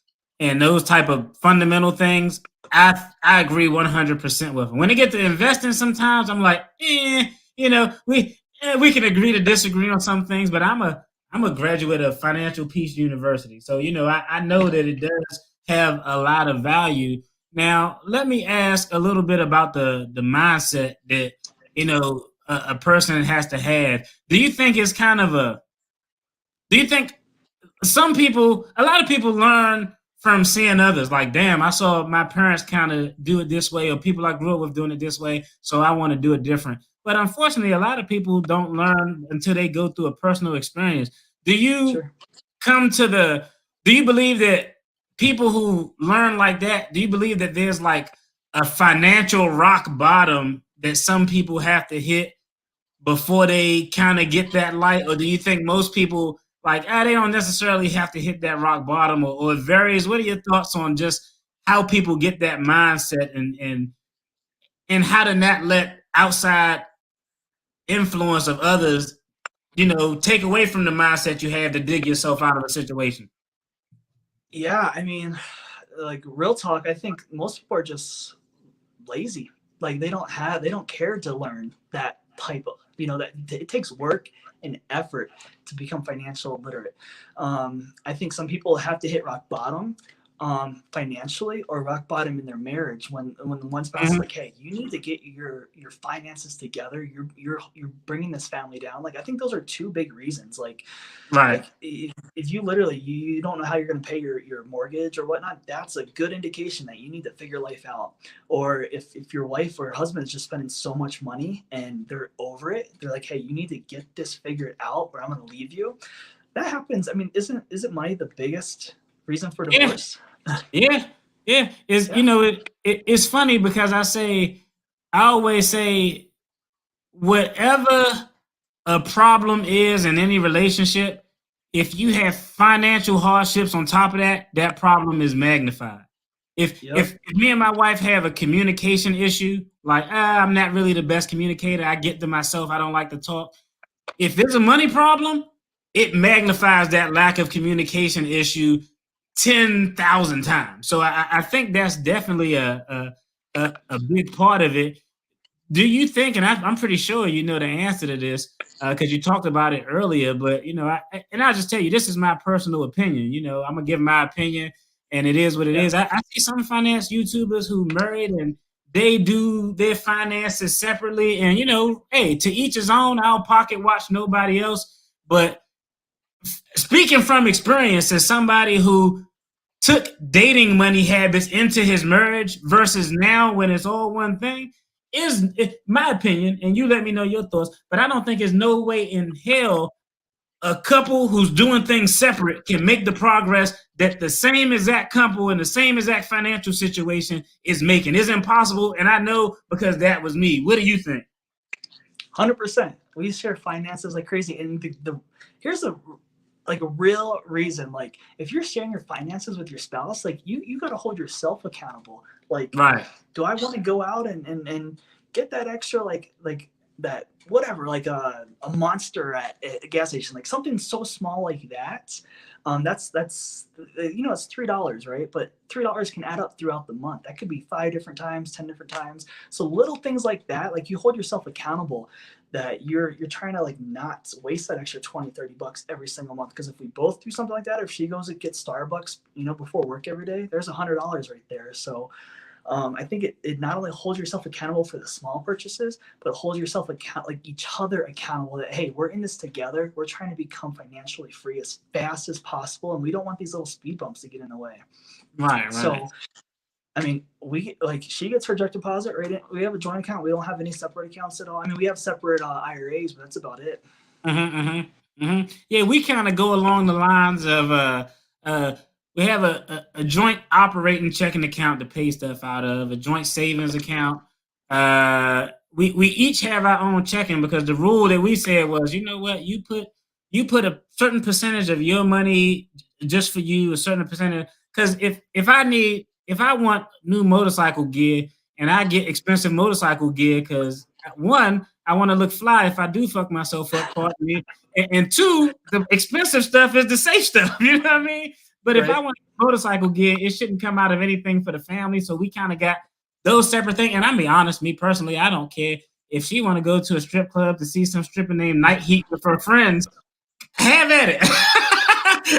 and those type of fundamental things, I agree 100% with him. When it gets to investing, sometimes I'm like, we can agree to disagree on some things, but I'm a graduate of Financial Peace University. So, I know that it does have a lot of value. Now, let me ask a little bit about the mindset that, a person has to have. Do you think it's do you think a lot of people learn from seeing others? Like, damn, I saw my parents kind of do it this way, or people I grew up with doing it this way, so I want to do it different. But unfortunately, a lot of people don't learn until they go through a personal experience. Do you do you believe that people who learn like that, do you believe that there's like a financial rock bottom that some people have to hit before they kind of get that light? Or do you think most people they don't necessarily have to hit that rock bottom, or it varies? What are your thoughts on just how people get that mindset and how to not let outside influence of others, take away from the mindset you have to dig yourself out of a situation? Yeah, real talk, I think most people are just lazy. They don't care to learn that type of, that it takes work and effort to become financial literate. I think some people have to hit rock bottom, financially, or rock bottom in their marriage, when the one spouse is Mhm. like, hey, you need to get your finances together, you're bringing this family down. Like, I think those are two big reasons. Right. Like if you literally, you don't know how you're going to pay your mortgage or whatnot, that's a good indication that you need to figure life out. Or if your wife or husband is just spending so much money and they're over it, they're like, hey, you need to get this figured out or I'm going to leave you. That happens. I mean, isn't money the biggest reason for Yeah. divorce? Yeah. Yeah. It's Yeah. it's funny because I always say whatever a problem is in any relationship, if you have financial hardships on top of that, that problem is magnified. If Yep. if me and my wife have a communication issue, like I'm not really the best communicator, I get to myself, I don't like to talk. If there's a money problem, it magnifies that lack of communication issue 10,000 times. So I think that's definitely a big part of it. Do you think, and I'm pretty sure you know the answer to this because you talked about it earlier, but and I'll just tell you, this is my personal opinion. I'm gonna give my opinion, and it is what it Yeah. is. I see some finance YouTubers who married and they do their finances separately, and hey, to each his own. I'll pocket watch nobody else. But speaking from experience, as somebody who took dating money habits into his marriage versus now when it's all one thing is my opinion, and you let me know your thoughts, but I don't think there's no way in hell a couple who's doing things separate can make the progress that the same exact couple in the same exact financial situation is making. It's impossible, and I know because that was me. What do you think? 100%. We share finances like crazy, and here's a real reason. Like, if you're sharing your finances with your spouse, like you got to hold yourself accountable. Like, Right. do I want to go out and get that extra, like that whatever, like a monster at a gas station, like something so small like that. That's it's $3, right? But $3 can add up throughout the month. That could be 5 different times, 10 different times. So little things like that, like you hold yourself accountable, that you're trying to like not waste that extra 20-30 bucks every single month. Because if we both do something like that, or if she goes and gets Starbucks before work every day, there's $100 right there. So I think it not only holds yourself accountable for the small purchases, but holds yourself like each other accountable, that hey, we're in this together, we're trying to become financially free as fast as possible, and we don't want these little speed bumps to get in the way. Right. Right. So I mean, she gets her direct deposit right. We have a joint account. We don't have any separate accounts at all. I mean, we have separate IRAs, but that's about it. Yeah, we kind of go along the lines of uh, we have a joint operating checking account to pay stuff out of, a joint savings account. We each have our own checking because the rule that we said was, you know what, you put a certain percentage of your money just for you, a certain percentage. Because if I want new motorcycle gear and I get expensive motorcycle gear, because one, I want to look fly if I do fuck myself up, pardon me. And two, the expensive stuff is the safe stuff. You know what I mean? But if I Right. want motorcycle gear, it shouldn't come out of anything for the family. So we kind of got those separate things. And I'm be honest, me personally, I don't care if she want to go to a strip club to see some stripper named Night Heat with her friends. Have at it.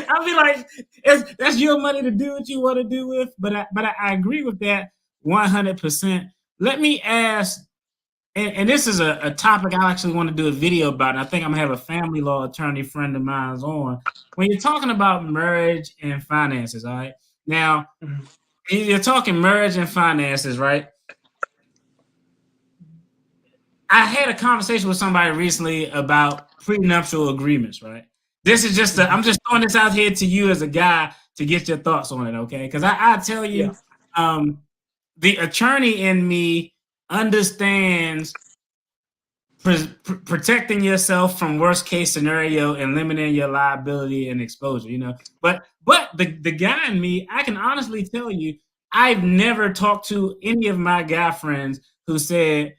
I'll be like, that's your money to do what you want to do with. But I agree with that 100%. Let me ask, and this is a topic I actually want to do a video about. And I think I'm gonna have a family law attorney friend of mine on. When you're talking about marriage and finances, all right? Now, Mhm. you're talking marriage and finances, right? I had a conversation with somebody recently about prenuptial agreements, right? This is just I'm just throwing this out here to you as a guy to get your thoughts on it, okay? Because I tell Yeah. you, um, the attorney in me understands protecting yourself from worst case scenario and limiting your liability and exposure, but the guy in me, I can honestly tell you, I've never talked to any of my guy friends who said,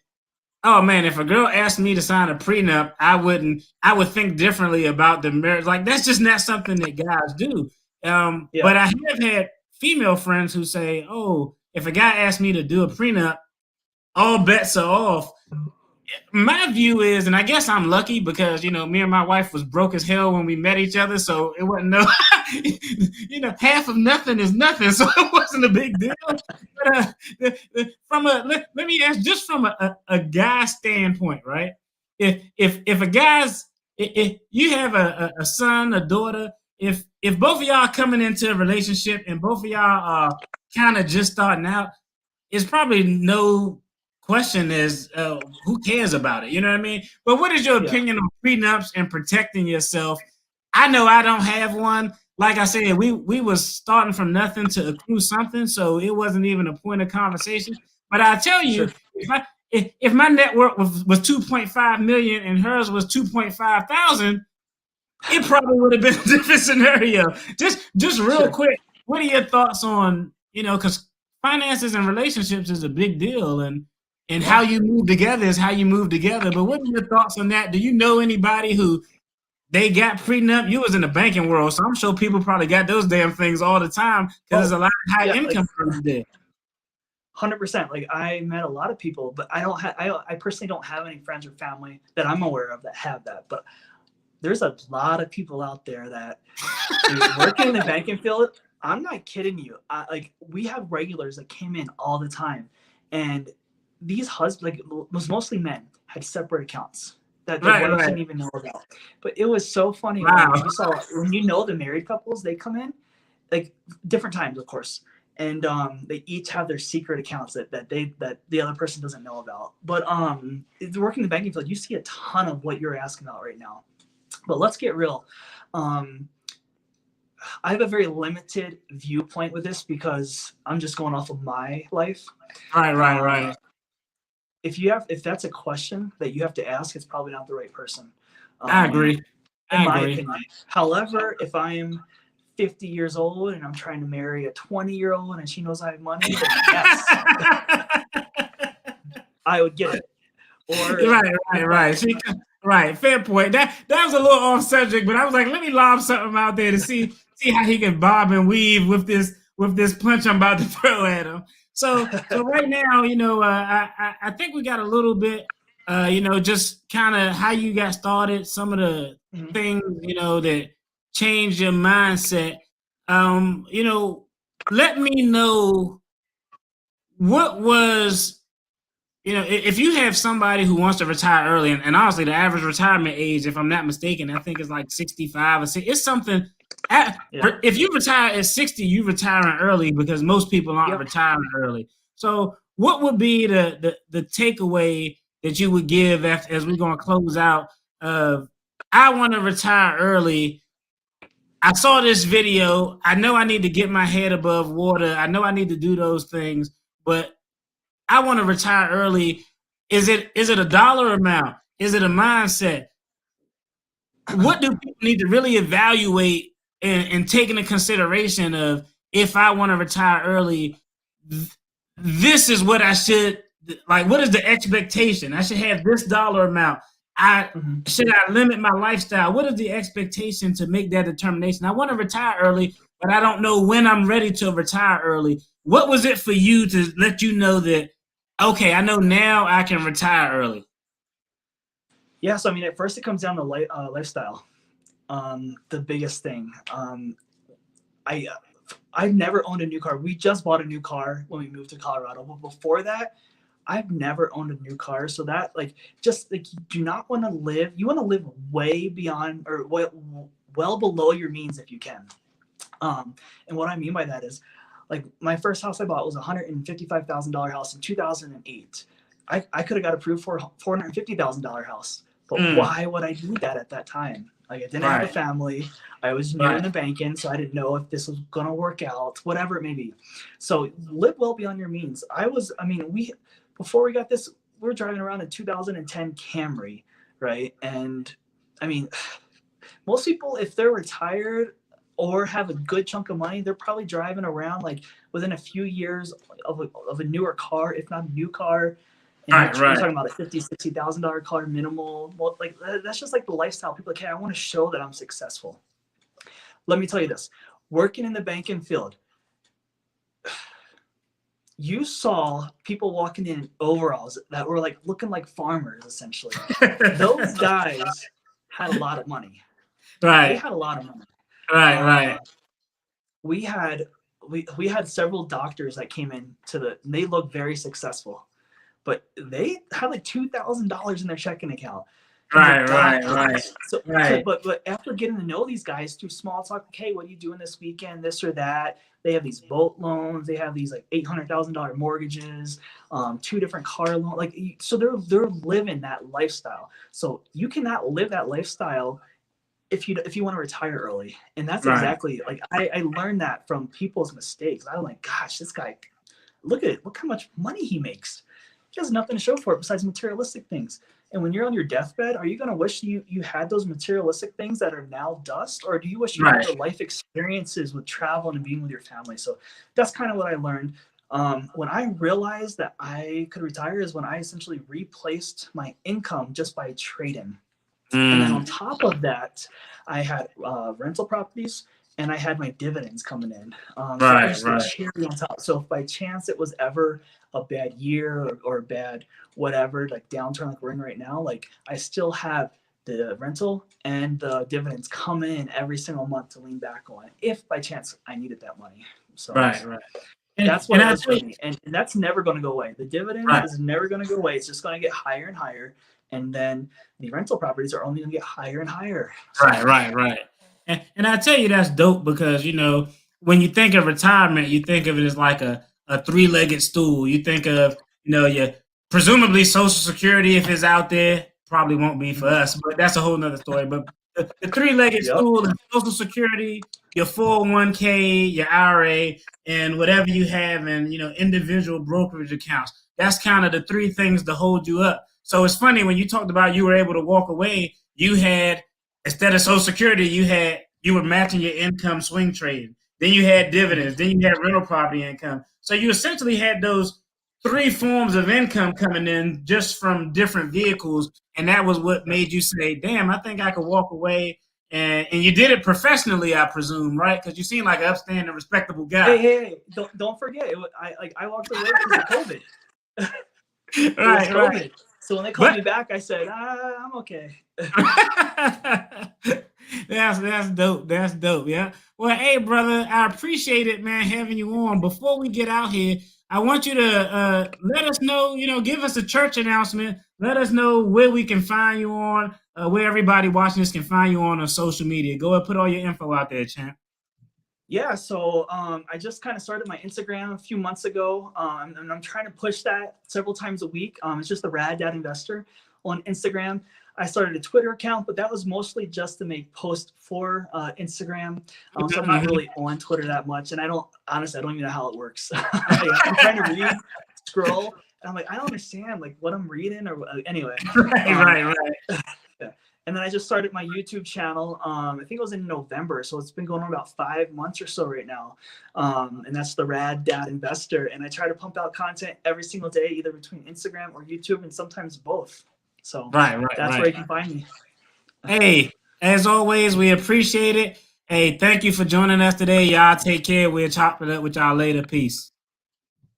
oh man, if a girl asked me to sign a prenup, I would think differently about the marriage. Like, that's just not something that guys do. Yeah. But I have had female friends who say, oh, if a guy asked me to do a prenup, all bets are off. my view is, and I guess I'm lucky because me and my wife was broke as hell when we met each other, so it wasn't no, half of nothing is nothing, so it wasn't a big deal. But from let me ask, just from a guy standpoint, right? If a guy's if you have a son, a daughter, if both of y'all coming into a relationship and both of y'all are kind of just starting out, it's probably no question is who cares about it, you know what I mean? But what is your Yeah, opinion on prenups and protecting yourself? I know I don't have one. Like I said, we was starting from nothing to accrue something, so it wasn't even a point of conversation. But I tell you, sure, if my net worth was 2.5 million and hers was 2.5 thousand, it probably would have been a different scenario. Just real sure. quick, what are your thoughts on, because finances and relationships is a big deal, and how Yeah. you move together is how you move together. But what are your thoughts on that? Do you know anybody who they got prenup? You was in the banking world, so I'm sure people probably got those damn things all the time because there's Oh, a lot of high yeah, like income earners there. 100%. Like I met a lot of people, but I don't have. I personally don't have any friends or family that I'm aware of that have that. But there's a lot of people out there that, dude, working in the banking field. I'm not kidding you. Like we have regulars that came in all the time, and these husbands, like was mostly men, had separate accounts that their Right, wives right. didn't even know about. But it was so funny when Wow. you saw when you know the married couples, they come in like different times, of course, and they each have their secret accounts that the other person doesn't know about. But working in the banking field, you see a ton of what you're asking about right now. But let's get real. Um, I have a very limited viewpoint with this because I'm just going off of my life. Right, right, Um, right. if that's a question that you have to ask, it's probably not the right person, I um, agree. in I my agree. opinion. However, if I'm 50 years old and I'm trying to marry a 20-year-old and she knows I have money, then yes, I would get it. Or Right, right, if right. Right, fair point. That was a little off subject, but I was like, let me lob something out there to see how he can bob and weave with this punch I'm about to throw at him. So right now, I think we got a little bit, just kind of how you got started, some of the Mhm. things that changed your mindset. Um, you know, Let me know what was if you have somebody who wants to retire early, and honestly, the average retirement age, if I'm not mistaken, I think is like 65 or 60. It's something. Yeah. If you retire at 60, you retiring early because most people aren't Yep. retiring early. So, what would be the takeaway that you would give as we're going to close out? Of I want to retire early. I saw this video. I know I need to get my head above water. I know I need to do those things, but I want to retire early. Is it a dollar amount? Is it a mindset? What do people need to really evaluate and take into consideration of if I want to retire early? This is what I should like. What is the expectation? I should have this dollar amount. I Mhm. should I limit my lifestyle? What is the expectation to make that determination? I want to retire early, but I don't know when I'm ready to retire early. What was it for you to let you know that okay, I know now I can retire early? Yeah. So I mean, at first it comes down to lifestyle. The biggest thing. I I've never owned a new car. We just bought a new car when we moved to Colorado, but before that, I've never owned a new car. So that like just like you do not want to live. You want to live way beyond or well below your means if you can. And what I mean by that is, like my first house I bought was a $155,000 house in 2008. I could have got approved for a $450,000 house, but Mm, why would I do that at that time? Like I didn't have a right, family. I was new in right. the banking, so I didn't know if this was gonna work out, whatever it may be. So live well beyond your means. I mean, we before we got this, we were driving around a 2010 Camry, right? And I mean, most people, if they're retired or have a good chunk of money, they're probably driving around like within a few years of a newer car, if not a new car. And Right, you're right. talking about a $50,000, $60,000 car minimal. Well, like that's just like the lifestyle. People are like, hey, I want to show that I'm successful. Let me tell you this: working in the banking field, you saw people walking in overalls that were like looking like farmers, essentially. Those guys had a lot of money. They Right, had a lot of money. right. We had several doctors that came in they looked very successful, but they had like $2,000 in their checking account. Right. So, but after getting to know these guys through small talk, like, hey, what are you doing this weekend? This or that. They have these boat loans. They have these like $800,000 mortgages, 2 different car loans. Like, so they're living that lifestyle. So you cannot live that lifestyle if you want to retire early. And that's exactly like I learned that from people's mistakes. I was like, gosh, this guy, look how much money he makes. He has nothing to show for it besides materialistic things. And when you're on your deathbed, are you going to wish you had those materialistic things that are now dust? Or do you wish you had the life experiences with travel and being with your family? So that's kind of what I learned. When I realized that I could retire is when I essentially replaced my income just by trading. And then on top of that, I had rental properties and I had my dividends coming in. The cherry on top. So if by chance it was ever a bad year or a bad whatever, like downturn like we're in right now, like I still have the rental and the dividends come in every single month to lean back on if by chance I needed that money. So that's what it was for me. And that's never going to go away. The dividend is never going to go away. It's just going to get higher and higher. And then the rental properties are only going to get higher and higher. So, right. And I tell you, that's dope because, you know, when you think of retirement, you think of it as like a 3-legged stool. You think of, you know, your presumably Social Security, if it's out there, probably won't be for us, but that's a whole nother story. But the 3-legged stool is Social Security, your 401k, your IRA, and whatever you have in, you know, individual brokerage accounts. That's kind of the 3 things to hold you up. So it's funny when you talked about you were able to walk away, you had, instead of Social Security, you were matching your income swing trading. Then you had dividends. Then you had rental property income. So you essentially had those 3 forms of income coming in just from different vehicles. And that was what made you say, damn, I think I could walk away. And you did it professionally, I presume, right? Because you seem like an upstanding, respectable guy. Hey, don't forget, I walked away because of COVID. Right. So when they called me back, I said, I'm okay. That's dope. That's dope. Yeah. Well, hey, brother, I appreciate it, man, having you on. Before we get out here, I want you to let us know, you know, give us a church announcement. Let us know where we can find you on, where everybody watching this can find you on social media. Go ahead, put all your info out there, champ. Yeah, so I just kind of started my Instagram a few months ago, and I'm trying to push that several times a week. It's just the Rad Dad Investor on Instagram. I started a Twitter account, but that was mostly just to make posts for Instagram. So I'm not really on Twitter that much, and I don't even know how it works. I'm trying to read, scroll, and I'm like, I don't understand like what I'm reading or anyway. Right. Yeah. And then I just started my YouTube channel. I think it was in November. So it's been going on about 5 months or so right now. And that's the Rad Dad Investor. And I try to pump out content every single day, either between Instagram or YouTube, and sometimes both. So that's where you can find me. Hey, as always, we appreciate it. Hey, thank you for joining us today. Y'all take care. We'll chop it up with y'all later. Peace.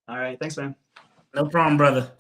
All right. Thanks, man. No problem, brother.